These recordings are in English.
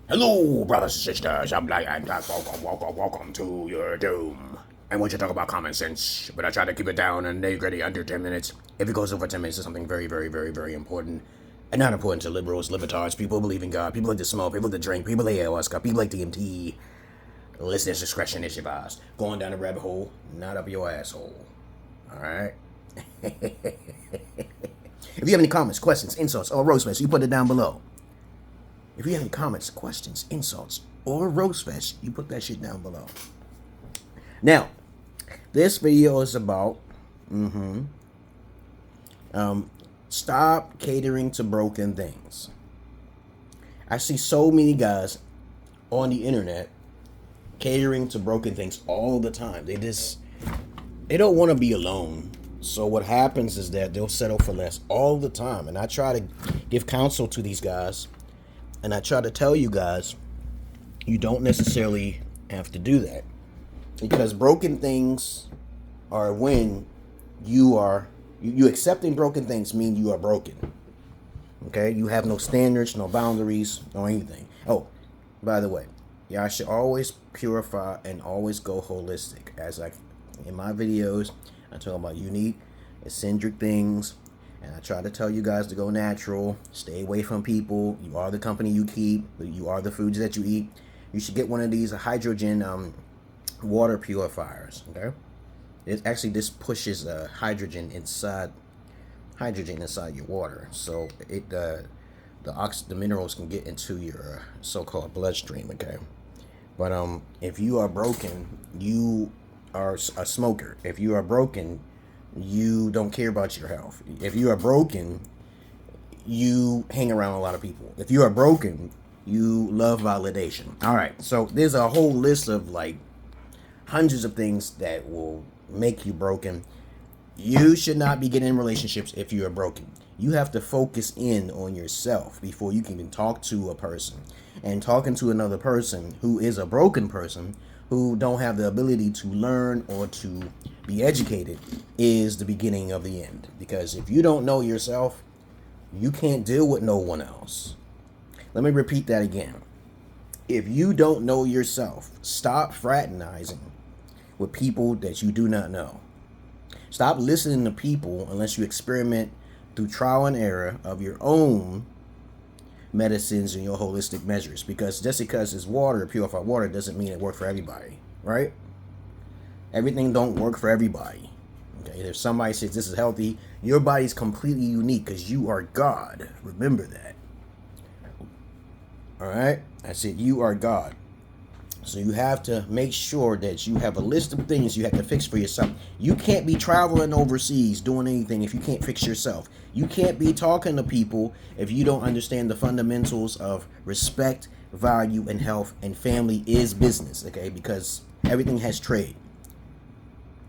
Hello, brothers and sisters. I'm like, welcome to your doom. I want you to talk about common sense, but I try to keep it down and nitty-gritty under 10 minutes. If it goes over 10 minutes, it's something very, very, very, very important. And not important to liberals, libertards, people who believe in God, people like to smoke, people like to drink, people like ayahuasca, people like DMT. Listener's discretion is advised. Going down the rabbit hole, not up your asshole. Alright? If you have any comments, questions, insults, or roast fest, you put it down below. If you have any comments, questions, insults, or roast fest, you put that shit down below. Now, this video is about stop catering to broken things. I see so many guys on the internet catering to broken things all the time. They don't want to be alone. So what happens is that they'll settle for less all the time. And I try to give counsel to these guys. And I try to tell you guys, you don't necessarily have to do that. Because broken things are when you accepting broken things mean you are broken. Okay? You have no standards, no boundaries, no anything. Oh, by the way, y'all should always purify and always go holistic. In my videos, I talk about unique, eccentric things. And I try to tell you guys to go natural, stay away from people. You are the company you keep. You are the foods that you eat. You should get one of these hydrogen water purifiers. Okay, this pushes hydrogen inside your water, so the minerals can get into your so-called bloodstream. Okay, but if you are broken, you are a smoker. If you are broken, you don't care about your health. If you are broken, you hang around a lot of people. If you are broken, you love validation. All right, so there's a whole list of like hundreds of things that will make you broken. You should not be getting in relationships if you are broken. You have to focus in on yourself before you can even talk to a person. And talking to another person who is a broken person, who don't have the ability to learn or to be educated, is the beginning of the end. Because if you don't know yourself, you can't deal with no one else. Let me repeat that again. If you don't know yourself, stop fraternizing with people that you do not know. Stop listening to people unless you experiment through trial and error of your own medicines and your holistic measures. Because just because it's water, purified water, doesn't mean it works for everybody, right? Everything don't work for everybody. Okay, if somebody says this is healthy, your body's completely unique because you are God. Remember that. All right, I said you are God. So you have to make sure that you have a list of things you have to fix for yourself. You can't be traveling overseas doing anything if you can't fix yourself. You can't be talking to people if you don't understand the fundamentals of respect, value, and health, and family is business, okay? Because everything has trade,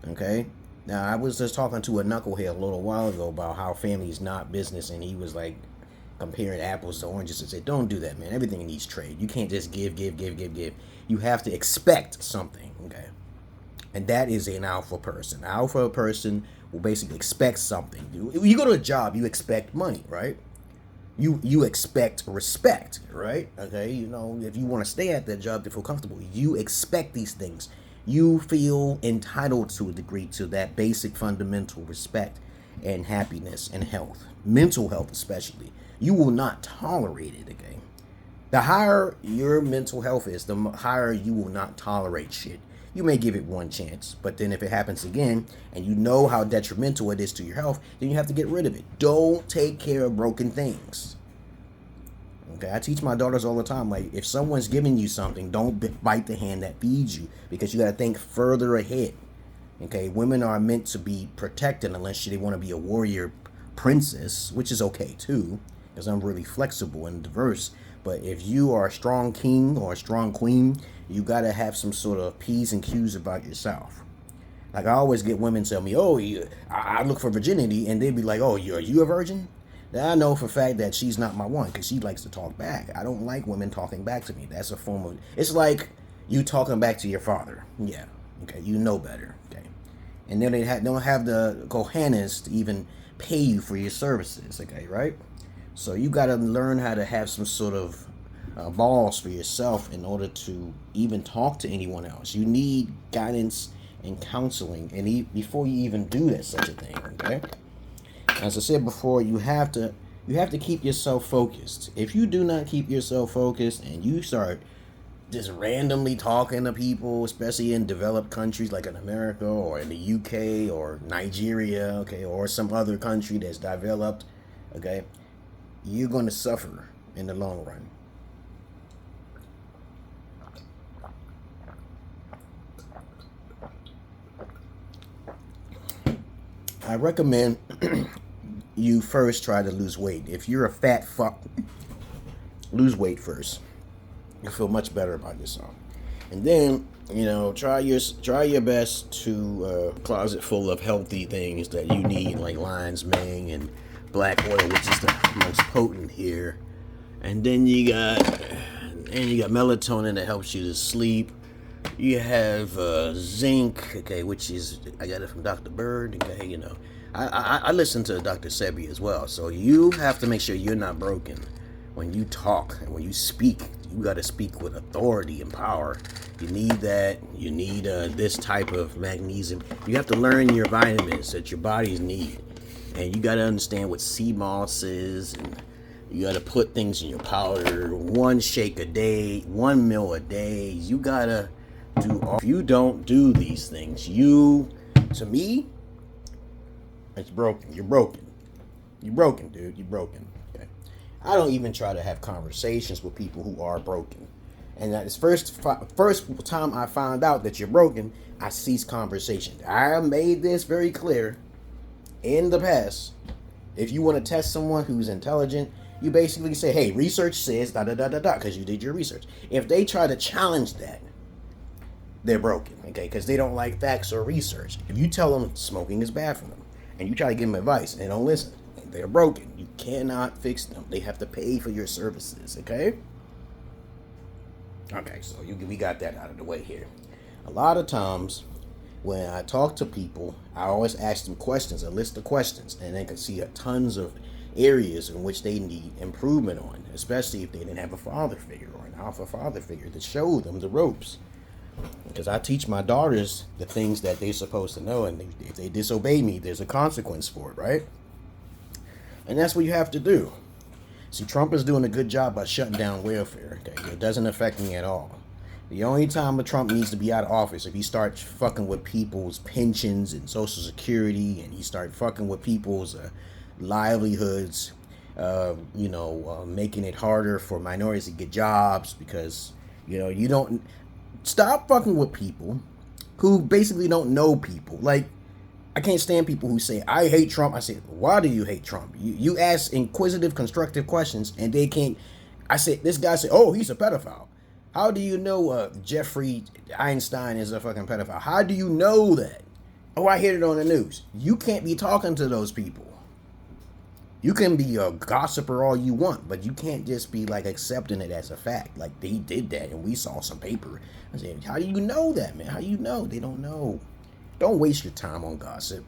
okay? Now, I was just talking to a knucklehead a little while ago about how family is not business, and he was like comparing apples to oranges and said, don't do that, man. Everything needs trade. You can't just give. You have to expect something, okay? And that is an alpha person. An alpha person will basically expect something. You go to a job, you expect money, right? You expect respect, right? Okay, you know, if you want to stay at that job to feel comfortable, you expect these things. You feel entitled to a degree to that basic fundamental respect and happiness and health, mental health especially. You will not tolerate it, okay? The higher your mental health is, the higher you will not tolerate shit. You may give it one chance, but then if it happens again and you know how detrimental it is to your health, then you have to get rid of it. Don't take care of broken things. Okay, I teach my daughters all the time, like, if someone's giving you something, don't bite the hand that feeds you, because you got to think further ahead. Okay, women are meant to be protected unless they want to be a warrior princess, which is okay too, because I'm really flexible and diverse. But if you are a strong king or a strong queen, you got to have some sort of P's and Q's about yourself. Like, I always get women tell me, oh, I look for virginity, and they'd be like, oh, are you a virgin? Now, I know for a fact that she's not my one, because she likes to talk back. I don't like women talking back to me. That's a form of, it's like you talking back to your father. Yeah, okay, you know better, okay? And then they don't have the cojones to even pay you for your services, okay, right? So you got to learn how to have some sort of balls for yourself in order to even talk to anyone else. You need guidance and counseling, and before you even do that such a thing. Okay, as I said before, you have to keep yourself focused. If you do not keep yourself focused and you start just randomly talking to people, especially in developed countries like in America or in the UK or Nigeria, okay, or some other country that's developed, okay, you're going to suffer in the long run. I recommend you first try to lose weight. If you're a fat fuck, lose weight first. You feel much better about yourself, and then try your best to closet full of healthy things that you need, like lion's mane and black oil, which is the most potent here. And then you got melatonin that helps you to sleep. You have zinc, okay, which is, I got it from Dr. Bird, okay. I listen to Dr. Sebi as well, so you have to make sure you're not broken when you talk and when you speak. You got to speak with authority and power. You need that. You need this type of magnesium. You have to learn your vitamins that your bodies need. And you got to understand what sea moss is. And you got to put things in your powder. 1 shake a day, 1 meal a day. You got to do all. If you don't do these things, to me, it's broken. You're broken. You're broken, dude. You're broken. I don't even try to have conversations with people who are broken. And that is first time I found out that you're broken, I cease conversation. I made this very clear in the past. If you want to test someone who's intelligent, you basically say, hey, research says da-da-da-da-da, because you did your research. If they try to challenge that, they're broken, okay? Because they don't like facts or research. If you tell them smoking is bad for them, and you try to give them advice, and they don't listen, they're broken. You cannot fix them. They have to pay for your services, okay? Okay, so we got that out of the way here. A lot of times when I talk to people, I always ask them questions, a list of questions, and they can see tons of areas in which they need improvement on, especially if they didn't have a father figure or an alpha father figure to show them the ropes. Because I teach my daughters the things that they're supposed to know, and if they disobey me, there's a consequence for it, right? And that's what you have to do. See, Trump is doing a good job by shutting down welfare. Okay, it doesn't affect me at all. The only time Trump needs to be out of office if he starts fucking with people's pensions and Social Security, and he starts fucking with people's livelihoods, making it harder for minorities to get jobs because you don't stop fucking with people who basically don't know people. Like, I can't stand people who say, I hate Trump. I say, why do you hate Trump? You ask inquisitive, constructive questions, and they can't. I said, this guy said, oh, he's a pedophile. How do you know Jeffrey Einstein is a fucking pedophile? How do you know that? Oh, I heard it on the news. You can't be talking to those people. You can be a gossiper all you want, but you can't just be like accepting it as a fact. Like, they did that and we saw some paper. I said, how do you know that, man? How do you know? They don't know. Don't waste your time on gossip.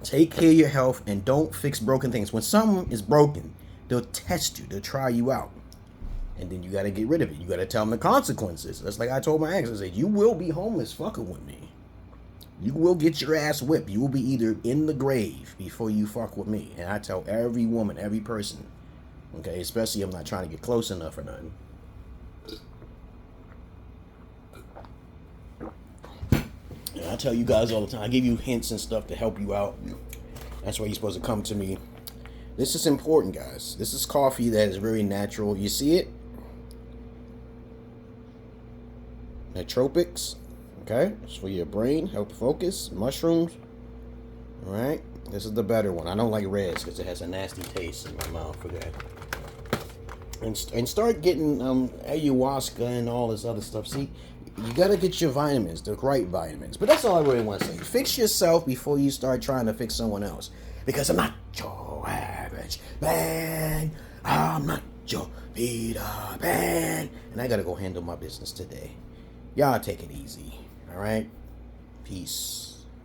Take care of your health and don't fix broken things. When something is broken, they'll test you. They'll try you out. And then you got to get rid of it. You got to tell them the consequences. That's like I told my ex. I said, you will be homeless fucking with me. You will get your ass whipped. You will be either in the grave before you fuck with me. And I tell every woman, every person. Okay, especially if I'm not trying to get close enough or nothing. And I tell you guys all the time, I give you hints and stuff to help you out. That's why you're supposed to come to me. This is important, guys. This is coffee that is very natural. You see it? Nootropics. Okay? It's for your brain. Help focus. Mushrooms. Alright? This is the better one. I don't like reds because it has a nasty taste in my mouth. Okay? And start getting ayahuasca and all this other stuff. See? You gotta get your vitamins, the right vitamins. But that's all I really want to say. Fix yourself before you start trying to fix someone else. Because I'm not your average man. I'm not your Peter Pan. And I gotta go handle my business today. Y'all take it easy. Alright? Peace.